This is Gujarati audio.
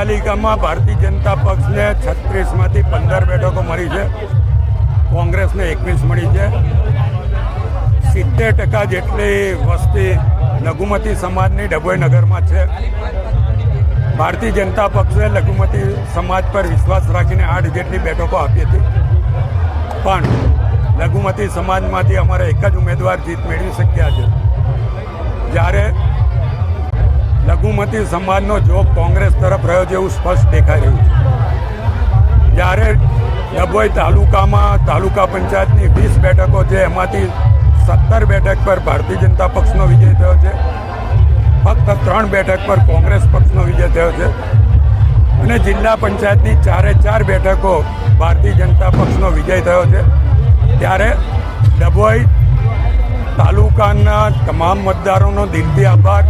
નગરપાલિકામાં ભારતીય જનતા પક્ષને 36માંથી 15 બેઠકો મળી છે, કોંગ્રેસને 21 મળી છે. 70% જેટલી વસ્તી લઘુમતી સમાજની ડભોઈ નગરમાં છે. ભારતીય જનતા પક્ષે લઘુમતી સમાજ પર વિશ્વાસ રાખીને 8 જેટલી બેઠકો આપી હતી, પણ લઘુમતી સમાજમાંથી અમારે એક જ ઉમેદવાર જીત મેળવી શક્યા છે. જ્યારે લઘુમતી સમાજનો જોગ કોંગ્રેસ તરફ રહ્યો છે એવું સ્પષ્ટ દેખાઈ રહ્યું છે. જ્યારે ડભોઈ તાલુકામાં તાલુકા પંચાયતની 20 બેઠકો છે, એમાંથી 17 બેઠક પર ભારતીય જનતા પક્ષનો વિજય થયો છે, ફક્ત 3 બેઠક પર કોંગ્રેસ પક્ષનો વિજય થયો છે, અને જિલ્લા પંચાયતની 4 બેઠકો ભારતીય જનતા પક્ષનો વિજય થયો છે. ત્યારે ડભોઈ તાલુકાના તમામ મતદારોનો દિલથી આભાર.